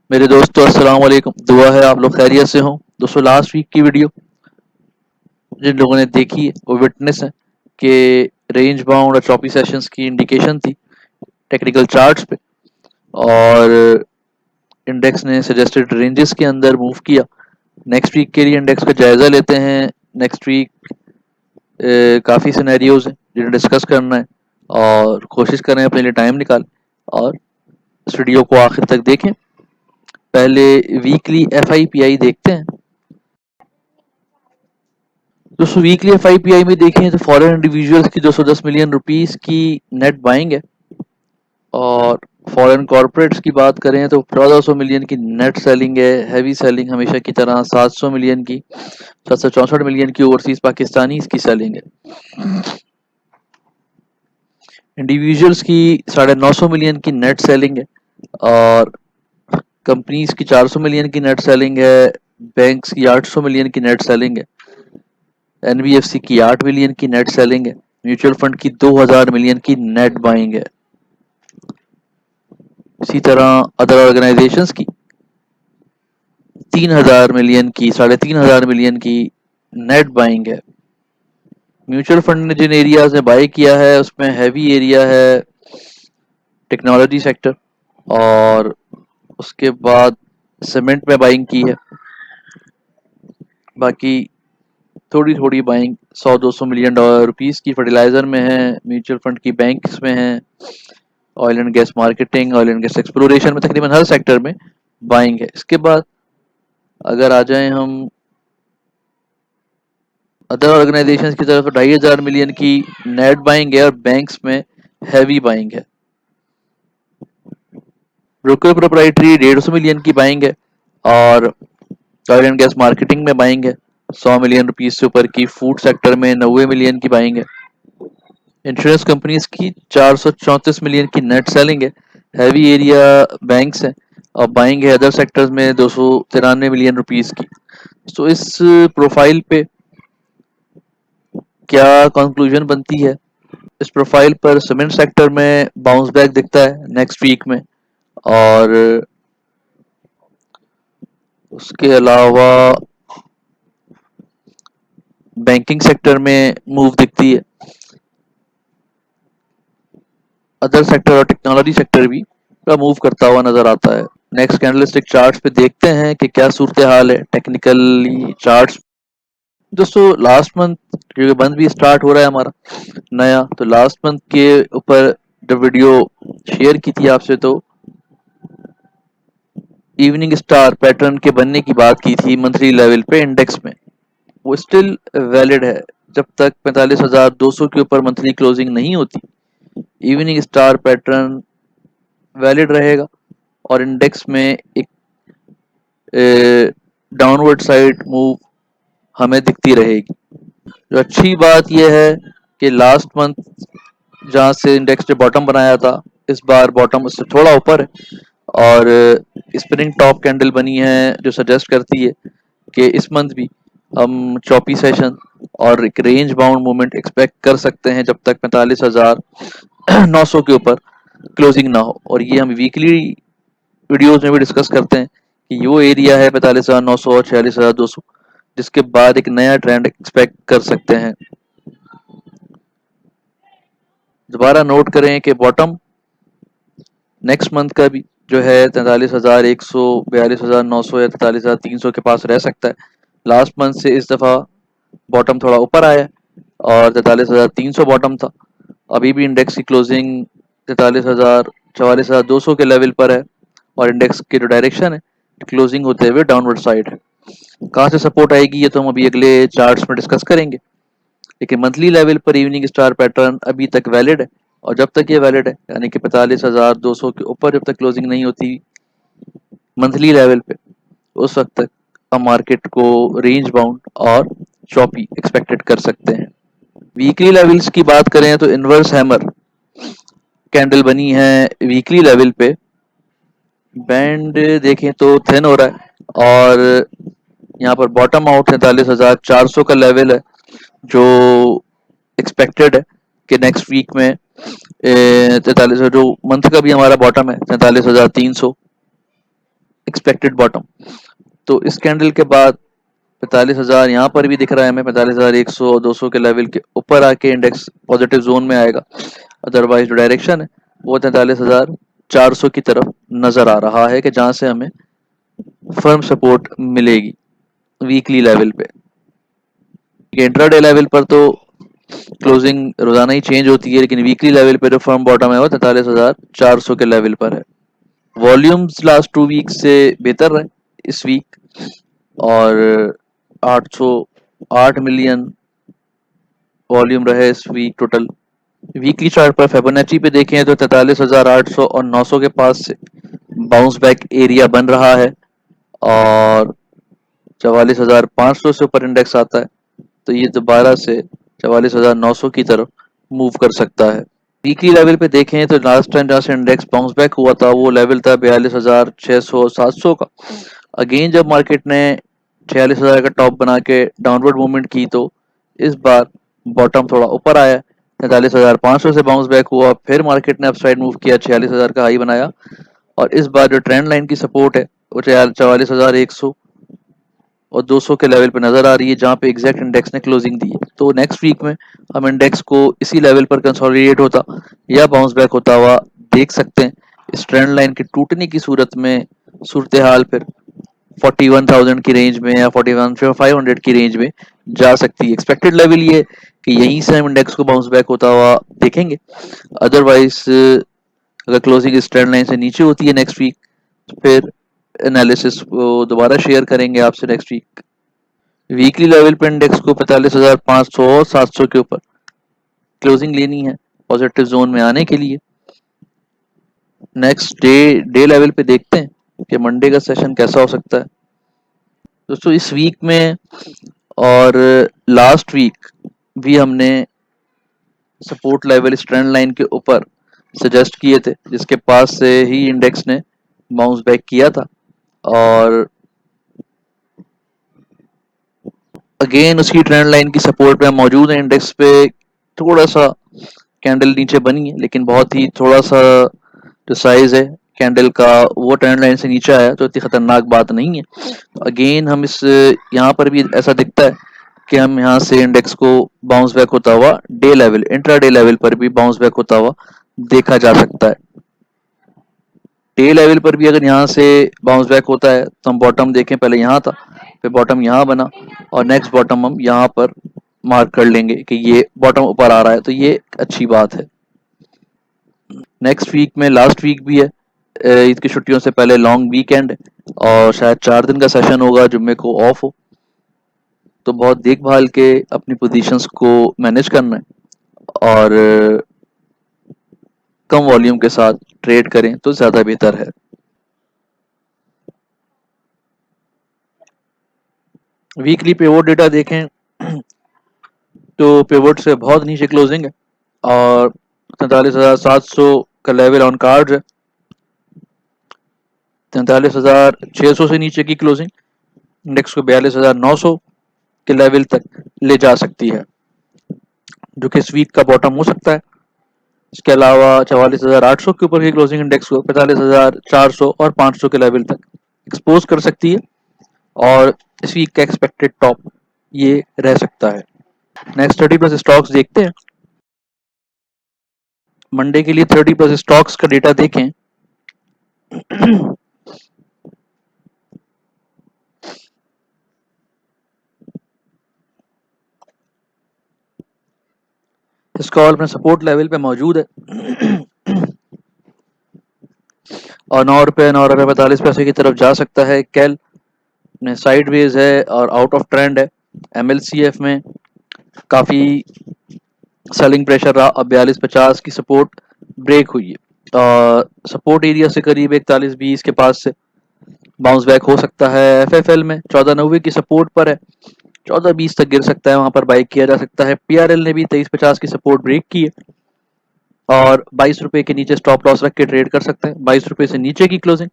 मेरे दोस्तों अस्सलाम वालेकुम। दुआ है आप लोग खैरियत से हों। दोस्तों लास्ट वीक की वीडियो जिन लोगों ने देखी है वो विटनेस है कि रेंज बाउंड और चॉपी सेशंस की इंडिकेशन थी टेक्निकल चार्ट्स पे, और इंडेक्स ने सजेस्टेड रेंजेस के अंदर मूव किया। नेक्स्ट वीक के लिए इंडेक्स का जायजा लेते हैं। नेक्स्ट वीक काफ़ी सिनेरियोज हैं जिन्हें डिस्कस करना है, और कोशिश करें अपने लिए टाइम निकालें और इस वीडियो को आखिर तक देखें। पहले वीकली FIPI देखते हैं। दोस्तों वीकली FIPI में देखें तो फॉरेन इंडिविजुअल्स की 210 मिलियन रुपीस की नेट बाइंग है, और फॉरेन कॉरपोरेट्स की बात करें तो 1400 मिलियन की नेट सेलिंग है। हैवी सेलिंग हमेशा की तरह 700 मिलियन की, 764 मिलियन की ओवरसीज पाकिस्तानी की सेलिंग है। इंडिविजुअल्स की 950 मिलियन की नेट सेलिंग है, और कंपनीज की 400 मिलियन की नेट सेलिंग है। बैंक्स की 800 मिलियन की नेट सेलिंग है। NBFC की 8 मिलियन की नेट सेलिंग है। म्यूचुअल फंड की 2000 मिलियन की नेट बाइंग है। इसी तरह अदर ऑर्गेनाइजेशंस की 3000 मिलियन की, 3500 मिलियन की नेट बाइंग है। म्यूचुअल फंड ने जिन एरियाज में बाय किया है उसमें हैवी एरिया है टेक्नोलॉजी सेक्टर, और उसके बाद सीमेंट में बाइंग की है। बाकी थोड़ी थोड़ी बाइंग 100-200 मिलियन डॉलर रुपीस की फर्टिलाइजर में है, म्यूचुअल फंड की बैंक्स में है, oil and gas marketing, oil and gas exploration में, तकरीबन हर सेक्टर में बाइंग है। इसके बाद अगर आ जाएं हम अदर ऑर्गेनाइजेशंस की तरफ, 2500 मिलियन की नेट बाइंग है और बैंक्स में हैवी बाइंग है। ब्रोकर प्रोप्राइटरी 150 मिलियन की बाइंग है, और ऑयल एंड गैस मार्केटिंग में बाइंग है 100 मिलियन रुपीज से ऊपर की। फूड सेक्टर में 90 मिलियन की बाइंग है। इंश्योरेंस कंपनीज की 434 मिलियन की नेट सेलिंग है। हैवी एरिया बैंक्स है, और बाइंग है अदर सेक्टर्स में 293 मिलियन रुपीस की। तो इस प्रोफाइल पे क्या कंक्लूजन बनती है? इस प्रोफाइल पर सीमेंट सेक्टर में बाउंस बैक दिखता है नेक्स्ट वीक में, और उसके अलावा बैंकिंग सेक्टर में मूव दिखती है। अदर सेक्टर और टेक्नोलॉजी सेक्टर भी का मूव करता हुआ नजर आता है। नेक्स्ट कैंडलस्टिक चार्ट्स पे देखते हैं कि क्या सूरत हाल है टेक्निकली चार्ट्स। दोस्तों लास्ट मंथ, क्योंकि बंद भी स्टार्ट हो रहा है हमारा नया, तो लास्ट मंथ के ऊपर जब वीडियो शेयर की थी आपसे, तो इवनिंग स्टार पैटर्न के बनने की बात की थी मंथली लेवल पे इंडेक्स में। वो स्टिल वैलिड है। जब तक 45,200 के ऊपर मंथली क्लोजिंग नहीं होती, इवनिंग स्टार पैटर्न वैलिड रहेगा, और इंडेक्स में एक डाउनवर्ड साइड मूव हमें दिखती रहेगी। जो अच्छी बात यह है कि लास्ट मंथ जहां से इंडेक्स ने बॉटम बनाया था, इस बार बॉटम उससे थोड़ा ऊपर है, और स्पिनिंग टॉप कैंडल बनी है जो सजेस्ट करती है कि इस मंथ भी हम चॉपी सेशन और एक रेंज बाउंड मूवमेंट एक्सपेक्ट कर सकते हैं जब तक 45,900 के ऊपर क्लोजिंग ना हो। और ये हम वीकली वीडियोस में भी डिस्कस करते हैं कि वो एरिया है 45,900 और 46,200, जिसके बाद एक नया ट्रेंड एक्सपेक्ट कर सकते हैं। दोबारा नोट करें कि बॉटम नेक्स्ट मंथ का भी जो है 43,100, 42,900 या 43,300 के पास रह सकता है। लास्ट मंथ से इस दफ़ा बॉटम थोड़ा ऊपर आया है, और 43,300 बॉटम था। अभी भी इंडेक्स की क्लोजिंग 43,000, 44,200 के लेवल पर है, और इंडेक्स की जो डायरेक्शन है क्लोजिंग होते हुए डाउनवर्ड साइड है। कहाँ से सपोर्ट आएगी ये तो हम अभी अगले चार्ट्स में डिस्कस करेंगे, लेकिन मंथली लेवल पर इवनिंग स्टार पैटर्न अभी तक वैलिड है। और जब तक ये वैलिड है, यानी कि 45,200 के ऊपर जब तक क्लोजिंग नहीं होती मंथली लेवल पे, उस वक्त तक हम मार्केट को रेंज बाउंड और चॉपी एक्सपेक्टेड कर सकते हैं। वीकली लेवल्स की बात करें तो इनवर्स हैमर कैंडल बनी है वीकली लेवल पे। बैंड देखें तो थिन हो रहा है, और यहाँ पर बॉटम आउट 43,400 का लेवल है जो एक्सपेक्टेड है कि नेक्स्ट वीक में 43, जो मंथ का भी हमारा बॉटम है 43,300, एक्सपेक्टेड बॉटम। तो इस कैंडल के बाद 45,000 यहाँ पर भी दिख रहा है हमें, 45,100 और 200 के लेवल के ऊपर आके इंडेक्स पॉजिटिव जोन में आएगा। अदरवाइज जो डायरेक्शन है वो 43,400 की तरफ नजर आ रहा है कि जहां से हमें फर्म सपोर्ट मिलेगी वीकली लेवल पे। इंट्राडे लेवल पर तो क्लोजिंग रोजाना ही चेंज होती है, लेकिन वीकली लेवल पे जो फर्म बॉटम है वो 43,400 के लेवल पर है। वॉल्यूम्स लास्ट 2 वीक से बेहतर रहे इस वीक, और 808 मिलियन वॉल्यूम रहे इस वीक टोटल। वीकली चार्ट पर फिबोनाची पे देखें तो 43,800 और 900 के पास से बाउंस बैक एरिया बन रहा है, और 44,500 से ऊपर इंडेक्स आता है तो ये दोबारा से 44,900 की तरफ मूव कर सकता है। वीकली लेवल पे देखें तो लास्ट टाइम जहाँ से इंडेक्स बाउंस बैक हुआ था वो लेवल था 42,600 700 का। अगेन जब मार्केट ने 46,000 का टॉप बना के डाउनवर्ड मूवमेंट की तो इस बार बॉटम थोड़ा ऊपर आया, 43,500 से बाउंस बैक हुआ, फिर मार्केट ने अपसाइड मूव किया, 46,000 का हाई बनाया, और इस बार जो ट्रेंड लाइन की सपोर्ट है वो 44,100 और 200 के लेवल पे नजर आ रही है, जहां पे एग्जैक्ट इंडेक्स ने क्लोजिंग दी है। तो नेक्स्ट वीक में हम इंडेक्स को इसी लेवल पर कंसोलिडेट होता या बाउंस बैक होता हुआ देख सकते हैं। इस ट्रेंड लाइन के टूटने की सूरत में सूरत हाल फिर 41,000 की रेंज में या 41,500 की रेंज में जा सकती है। एक्सपेक्टेड लेवल ये कि यहीं से हम इंडेक्स को बाउंस बैक होता हुआ देखेंगे। अदरवाइज अगर क्लोजिंग इस ट्रेंड लाइन से नीचे होती है नेक्स्ट वीक, फिर एनालिसिस को दोबारा शेयर करेंगे आपसे नेक्स्ट वीक। वीकली लेवल पे इंडेक्स को 45,500 और 700 के ऊपर क्लोजिंग लेनी है पॉजिटिव जोन में आने के लिए। नेक्स्ट डे लेवल पे देखते हैं कि मंडे का सेशन कैसा हो सकता है। दोस्तों इस वीक में और लास्ट वीक भी हमने सपोर्ट लेवल इस ट्रेंड लाइन के ऊपर सजेस्ट किए थे, जिसके पास से ही इंडेक्स ने बाउंस बैक किया था, और अगेन उसकी ट्रेंड लाइन की सपोर्ट में मौजूद है। इंडेक्स पे थोड़ा सा कैंडल नीचे बनी है, लेकिन बहुत ही थोड़ा सा जो साइज है कैंडल का वो ट्रेंड लाइन से नीचे आया, तो इतनी खतरनाक बात नहीं है। तो अगेन हम इस यहाँ पर भी ऐसा दिखता है कि हम यहाँ से इंडेक्स को बाउंस बैक होता हुआ day level intra day level पर भी बाउंस बैक होता हुआ देखा जा सकता है। डे लेवल पर भी अगर यहाँ से बाउंस बैक होता है तो हम बॉटम देखें, पहले यहाँ था, फिर बॉटम यहाँ बना, और नेक्स्ट बॉटम हम यहाँ पर मार्क कर लेंगे कि ये बॉटम ऊपर आ रहा है, तो ये अच्छी बात है। नेक्स्ट वीक में लास्ट वीक भी है, ईद की छुट्टियों से पहले लॉन्ग वीकेंड है, और शायद 4 दिन का सेशन होगा, जुम्मे को ऑफ हो, तो बहुत देखभाल के अपनी पोजीशंस को मैनेज करना है, और कम वॉल्यूम के साथ ट्रेड करें तो ज़्यादा बेहतर है। वीकली पिवोट डेटा देखें तो पिवोट से बहुत नीचे क्लोजिंग है, और 43,700 का लेवल ऑन कार्ड है। 43,600 से नीचे की क्लोजिंग इंडेक्स को 42,900 के लेवल तक ले जा सकती है, जो कि इस वीक का बॉटम हो सकता है। इसके अलावा 44,800 के ऊपर की क्लोजिंग इंडेक्स को 45,400 और 500 के लेवल तक एक्सपोज कर सकती है, और इस वीक का एक्सपेक्टेड टॉप ये रह सकता है। नेक्स्ट 30+ स्टॉक्स देखते हैं। मंडे के लिए 30+ स्टॉक्स का डेटा देखें इसका ऑल अपने सपोर्ट लेवल पे मौजूद है और 9 रुपये 9 रुपये 45 पैसे की तरफ जा सकता है। कैल में साइडवेज है और आउट ऑफ ट्रेंड है। MLCF में काफ़ी सेलिंग प्रेशर रहा, अब 42.50 की सपोर्ट ब्रेक हुई है, और सपोर्ट एरिया से करीब 41.20 के पास से बाउंस बैक हो सकता है। FFL में 14.90 की सपोर्ट पर है, 14.20 तक गिर सकता है, वहां पर बाइक किया जा सकता है। PRL ने भी 23.50 की सपोर्ट ब्रेक की है, और 22 रुपए के नीचे स्टॉप लॉस रख के ट्रेड कर सकते हैं। 22 रुपए से नीचे की क्लोजिंग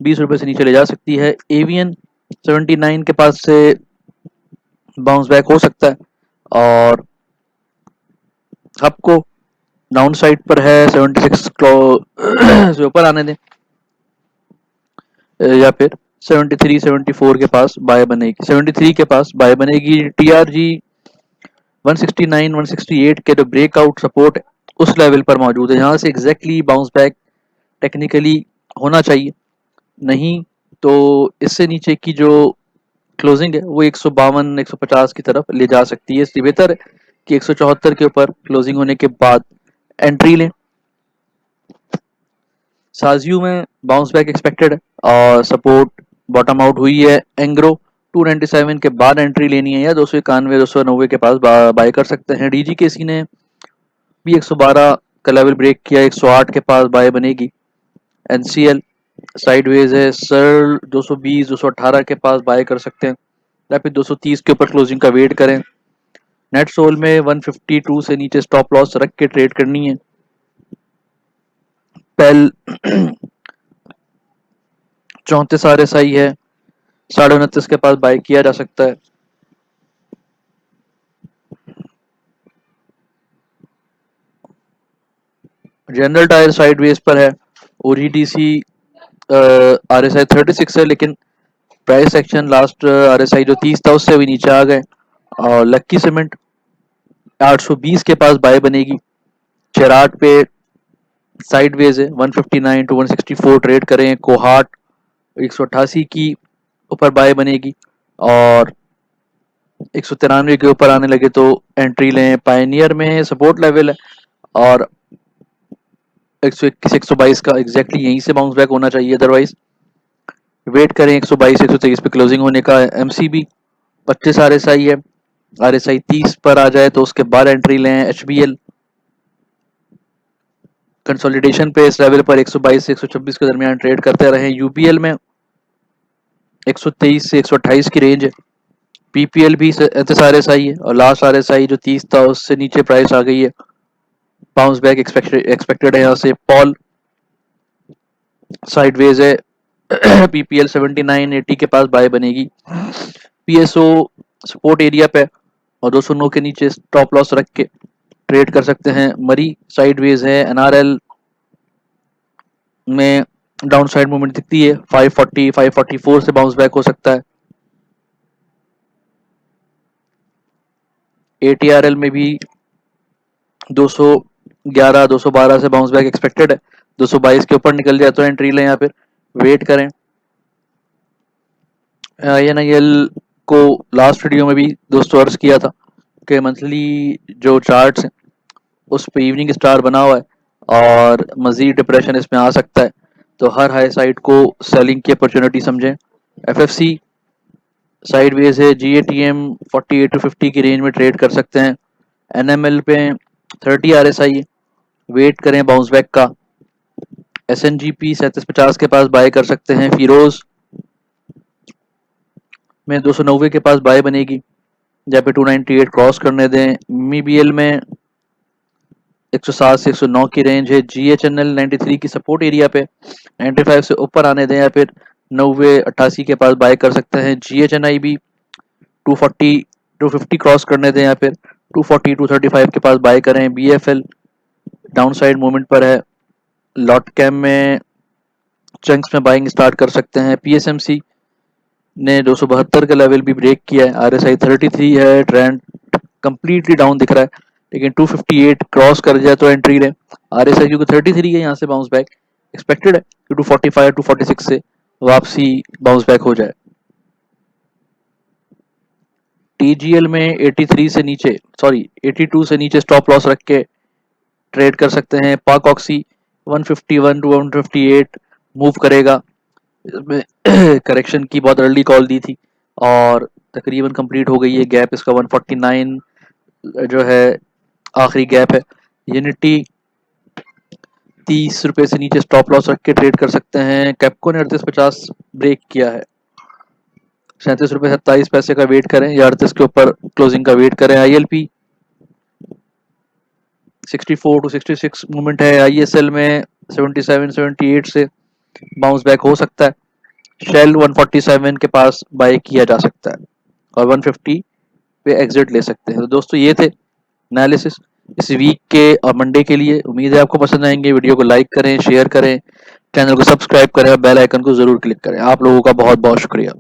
20 रुपए से नीचे ले जा सकती है। एवियन 79 के पास से बाउंस बैक हो सकता है, और आपको डाउन साइड पर है 76 से ऊपर आने दें। या फिर 73 74 के पास बाय बनेगी, 73 के पास बाय बनेगी। टीआरजी 169 168 के जो ब्रेकआउट सपोर्ट उस लेवल पर मौजूद है, यहाँ से एग्जैक्टली बाउंस बैक टेक्निकली होना चाहिए, नहीं तो इससे नीचे की जो क्लोजिंग है वो 152 150 की तरफ ले जा सकती है। इसलिए बेहतर है कि 174 के ऊपर क्लोजिंग होने के बाद एंट्री लें। साजियो में बाउंस बैक एक्सपेक्टेड है और सपोर्ट बॉटम आउट हुई है। एंग्रो 297 के बाद एंट्री लेनी है या 291 290 के पास बाय कर सकते हैं। डीजीकेसी ने भी 112 का लेवल ब्रेक किया, 108 के पास बाय बनेगी। एनसीएल साइडवेज है, सर्ल 220 218 के पास बाय कर सकते हैं या फिर 230 के ऊपर क्लोजिंग का वेट करें। नेट सोल में 152 से नीचे स्टॉप लॉस रख के ट्रेड करनी है। पेल 34 RSI है, 29.5 के पास बाय किया जा सकता है। जनरल टायर साइडवेज पर है। ओजीडीसी RSI 36 है, लेकिन प्राइस एक्शन लास्ट RSI जो 30 था उससे भी नीचे आ गए। और लक्की सीमेंट 820 के पास बाय बनेगी। चेराट पे साइडवेज है, 159 to 164 ट्रेड करें। कोहाट 188 की ऊपर बाय बनेगी और 193 के ऊपर आने लगे तो एंट्री लें। पायनियर में सपोर्ट लेवल है और 121 122 का एग्जैक्टली यहीं से बाउंस बैक होना चाहिए, अदरवाइज वेट करें 122 123 पे क्लोजिंग होने का। एमसीबी 25 RSI है, RSI 30 पर आ जाए तो उसके बाद एंट्री लें। एचबीएल कंसोलिडेशन पे इस लेवल पर 122 से 126 के दरमियान ट्रेड करते रहे। यूपीएल में 123 से 128 की रेंज है। पीपीएल भी 35 RSI है और लास्ट RSI जो 30 था उससे नीचे प्राइस आ गई है। बाउंस बैक एक्सपेक्टेड है यहाँ से। पॉल साइडवेज है, पीपीएल 79 80 के पास बाय बनेगी। पीएसओ सपोर्ट एरिया पे और 209 के नीचे स्टॉप लॉस रख के ट्रेड कर सकते हैं। मरी साइडवेज है। एनआरएल में डाउन साइड मूवमेंट दिखती है, 540 544 से बाउंस बैक हो सकता है। एटीआरएल में भी 211 212 से बाउंस बैक एक्सपेक्टेड है। 222 के ऊपर निकल जाए तो एंट्री लें या फिर वेट करें। INIL को लास्ट वीडियो में भी दोस्तों अर्ज किया था कि मंथली जो चार्ट्स हैं उस पे इवनिंग स्टार बना हुआ है और मजीद डिप्रेशन इसमें आ सकता है, तो हर हाई साइड को सेलिंग की अपॉर्चुनिटी समझें। FFC साइडवेज है। GATM 48 to 50 की रेंज में ट्रेड कर सकते हैं। NML पे 30 RSI है, वेट करें बाउंस बैक का। SNGP 3750 के पास बाय कर सकते हैं। फिरोज में 290 के पास बाय बनेगी, जहाँ पे 298 क्रॉस करने दें। MIBL में 107 से 109 की रेंज है। GHNL 93 की सपोर्ट एरिया पे 95 से ऊपर आने दें या फिर 90 88 के पास बाय कर सकते हैं। GHNI भी 240 250 क्रॉस करने दें या फिर 240 235 के पास बाय करें। BFL डाउन साइड मूवमेंट पर है। लॉट कैम में चंक्स में बाइंग स्टार्ट कर सकते हैं। PSMC ने 272 का लेवल भी ब्रेक किया है। RSI 33 है, ट्रेंड कंप्लीटली डाउन दिख रहा है, लेकिन 258 क्रॉस कर जाए तो एंट्री लें। RSI क्योंकि 33 है, यहाँ से बाउंस बैक एक्सपेक्टेड है कि 245 246 से वापसी बाउंस बैक हो जाए। TGL में 83 से नीचे 82 से नीचे स्टॉप लॉस रख के ट्रेड कर सकते हैं। पाक ऑक्सी 151 to 158 मूव करेगा। इसमें करेक्शन की बहुत अर्ली कॉल दी थी और तकरीबन कंप्लीट हो गई है। गैप इसका 149 जो है आखिरी गैप है। यूनिटी 30 रुपए से नीचे स्टॉप लॉस रख के ट्रेड कर सकते हैं। कैपको ने 38.50 ब्रेक किया है, 37 रुपए 27 पैसे का वेट करें या 38 के ऊपर क्लोजिंग का वेट करें। ILP 64 to 66 मूवमेंट है। ISL में 77 78 से बाउंस बैक हो सकता है। शेल 147 के पास बाय किया जा सकता है और 150 पे एग्जिट ले सकते हैं। तो दोस्तों ये थे एनालिसिस इस वीक के और मंडे के लिए। उम्मीद है आपको पसंद आएंगे। वीडियो को लाइक करें, शेयर करें, चैनल को सब्सक्राइब करें और बेल आइकन को ज़रूर क्लिक करें। आप लोगों का बहुत-बहुत शुक्रिया।